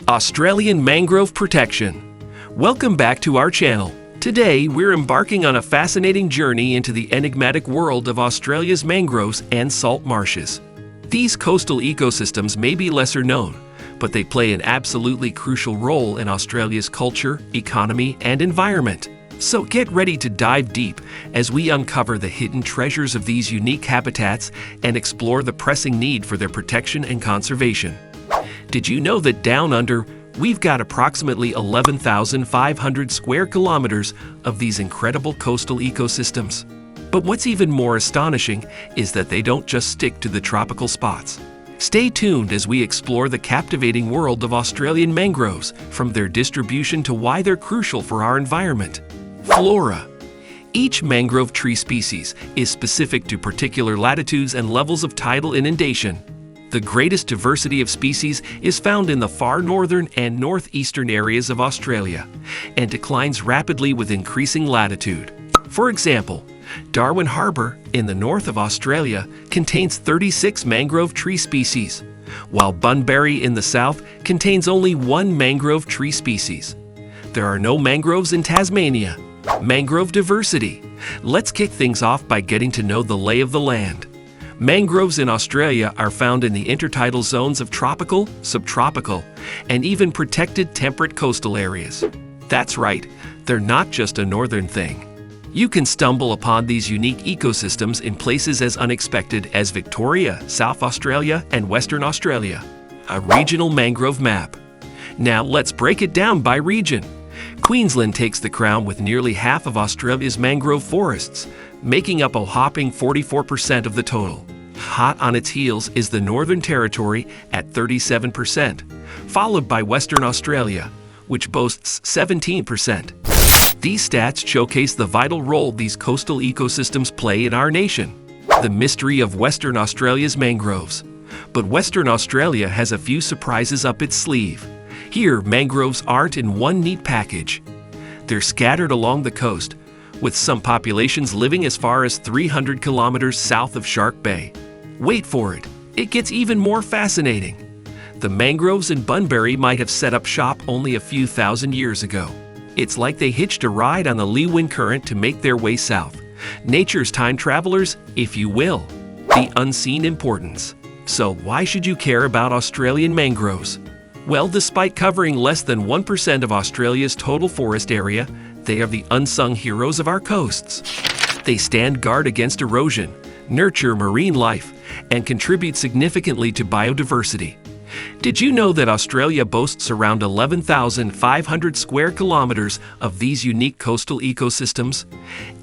Australian mangrove protection. Welcome back to our channel. Today, we're embarking on a fascinating journey into the enigmatic world of Australia's mangroves and salt marshes. These coastal ecosystems may be lesser known, but they play an absolutely crucial role in Australia's culture, economy, and environment. So get ready to dive deep as we uncover the hidden treasures of these unique habitats and explore the pressing need for their protection and conservation. Did you know that down under, we've got approximately 11,500 square kilometers of these incredible coastal ecosystems? But what's even more astonishing is that they don't just stick to the tropical spots. Stay tuned as we explore the captivating world of Australian mangroves, from their distribution to why they're crucial for our environment. Flora. Each mangrove tree species is specific to particular latitudes and levels of tidal inundation. The greatest diversity of species is found in the far northern and northeastern areas of Australia, and declines rapidly with increasing latitude. For example, Darwin Harbour in the north of Australia contains 36 mangrove tree species, while Bunbury in the south contains only one mangrove tree species. There are no mangroves in Tasmania. Mangrove diversity. Let's kick things off by getting to know the lay of the land. Mangroves in Australia are found in the intertidal zones of tropical, subtropical, and even protected temperate coastal areas. That's right, they're not just a northern thing. You can stumble upon these unique ecosystems in places as unexpected as Victoria, South Australia, and Western Australia. A regional mangrove map. Now let's break it down by region. Queensland takes the crown with nearly half of Australia's mangrove forests, making up a whopping 44% of the total. Hot on its heels is the Northern Territory at 37%, followed by Western Australia, which boasts 17%. These stats showcase the vital role these coastal ecosystems play in our nation. The mystery of Western Australia's mangroves. But Western Australia has a few surprises up its sleeve. Here, mangroves aren't in one neat package. They're scattered along the coast, with some populations living as far as 300 kilometers south of Shark Bay. Wait for it, it gets even more fascinating. The mangroves in Bunbury might have set up shop only a few thousand years ago. It's like they hitched a ride on the Leewin Current to make their way south. Nature's time travelers, if you will. The unseen importance. So why should you care about Australian mangroves? Well, despite covering less than 1% of Australia's total forest area, they are the unsung heroes of our coasts. They stand guard against erosion, nurture marine life, and contribute significantly to biodiversity. Did you know that Australia boasts around 11,500 square kilometers of these unique coastal ecosystems?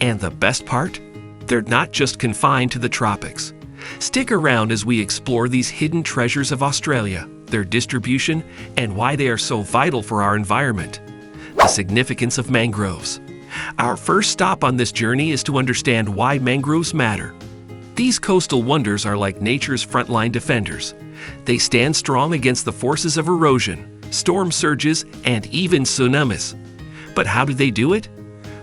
And the best part? They're not just confined to the tropics. Stick around as we explore these hidden treasures of Australia, their distribution, and why they are so vital for our environment. The significance of mangroves. Our first stop on this journey is to understand why mangroves matter. These coastal wonders are like nature's frontline defenders. They stand strong against the forces of erosion, storm surges, and even tsunamis. But how do they do it?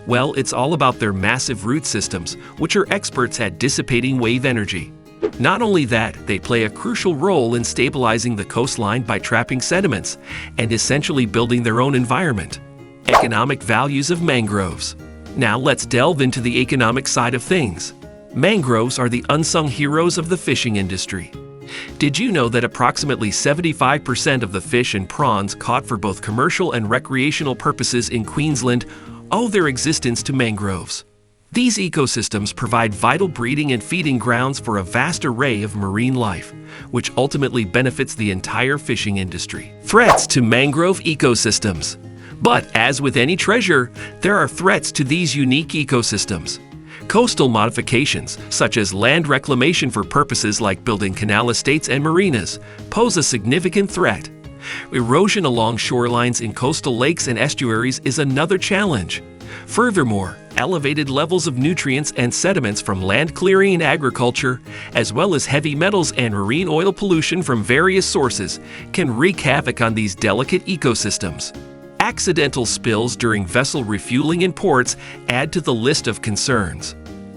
Well, it's all about their massive root systems, which are experts at dissipating wave energy. Not only that, they play a crucial role in stabilizing the coastline by trapping sediments and essentially building their own environment. Economic values of mangroves. Now let's delve into the economic side of things. Mangroves are the unsung heroes of the fishing industry. Did you know that approximately 75% of the fish and prawns caught for both commercial and recreational purposes in Queensland owe their existence to mangroves? These ecosystems provide vital breeding and feeding grounds for a vast array of marine life, which ultimately benefits the entire fishing industry. Threats to mangrove ecosystems. But as with any treasure, there are threats to these unique ecosystems. Coastal modifications, such as land reclamation for purposes like building canal estates and marinas, pose a significant threat. Erosion along shorelines in coastal lakes and estuaries is another challenge. Furthermore, elevated levels of nutrients and sediments from land clearing and agriculture, as well as heavy metals and marine oil pollution from various sources, can wreak havoc on these delicate ecosystems. Accidental spills during vessel refueling in ports add to the list of concerns.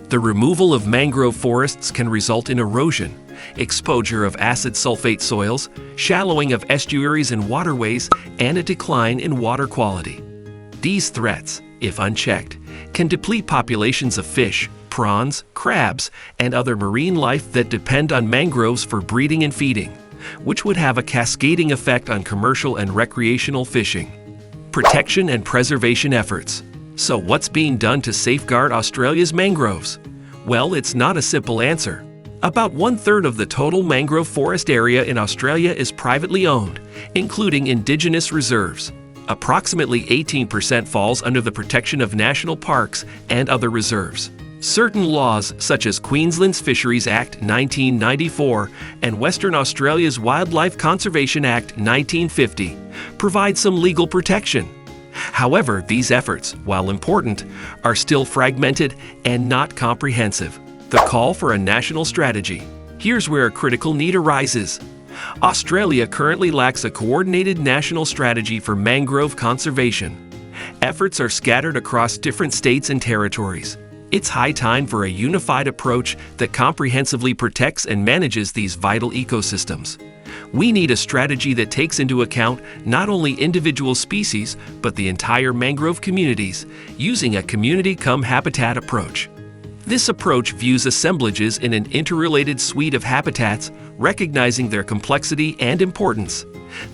The removal of mangrove forests can result in erosion, exposure of acid sulfate soils, shallowing of estuaries and waterways, and a decline in water quality. These threats, if unchecked, can deplete populations of fish, prawns, crabs, and other marine life that depend on mangroves for breeding and feeding, which would have a cascading effect on commercial and recreational fishing. Protection and preservation efforts. So what's being done to safeguard Australia's mangroves? Well, it's not a simple answer. About 1/3 of the total mangrove forest area in Australia is privately owned, including indigenous reserves. Approximately 18% falls under the protection of national parks and other reserves. Certain laws, such as Queensland's Fisheries Act 1994 and Western Australia's Wildlife Conservation Act 1950, provide some legal protection. However, these efforts, while important, are still fragmented and not comprehensive. The call for a national strategy. Here's where a critical need arises. Australia currently lacks a coordinated national strategy for mangrove conservation. Efforts are scattered across different states and territories. It's high time for a unified approach that comprehensively protects and manages these vital ecosystems. We need a strategy that takes into account not only individual species, but the entire mangrove communities, using a community-cum-habitat approach. This approach views assemblages in an interrelated suite of habitats, recognizing their complexity and importance.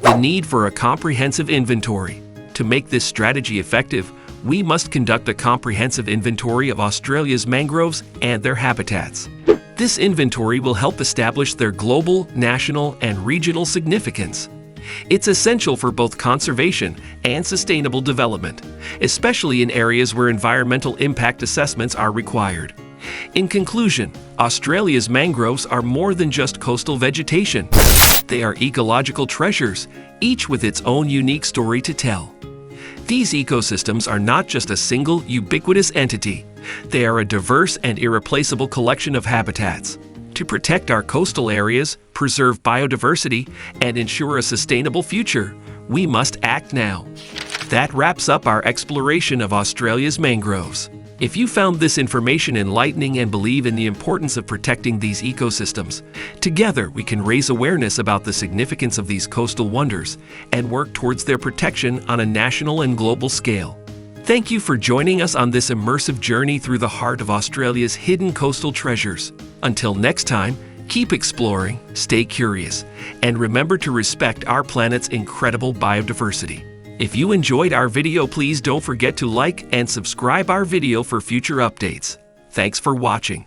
The need for a comprehensive inventory. To make this strategy effective, we must conduct a comprehensive inventory of Australia's mangroves and their habitats. This inventory will help establish their global, national, and regional significance. It's essential for both conservation and sustainable development, especially in areas where environmental impact assessments are required. In conclusion, Australia's mangroves are more than just coastal vegetation. They are ecological treasures, each with its own unique story to tell. These ecosystems are not just a single, ubiquitous entity. They are a diverse and irreplaceable collection of habitats. To protect our coastal areas, preserve biodiversity, and ensure a sustainable future, we must act now. That wraps up our exploration of Australia's mangroves. If you found this information enlightening and believe in the importance of protecting these ecosystems, together we can raise awareness about the significance of these coastal wonders and work towards their protection on a national and global scale. Thank you for joining us on this immersive journey through the heart of Australia's hidden coastal treasures. Until next time, keep exploring, stay curious, and remember to respect our planet's incredible biodiversity. If you enjoyed our video, please don't forget to like and subscribe our video for future updates. Thanks for watching.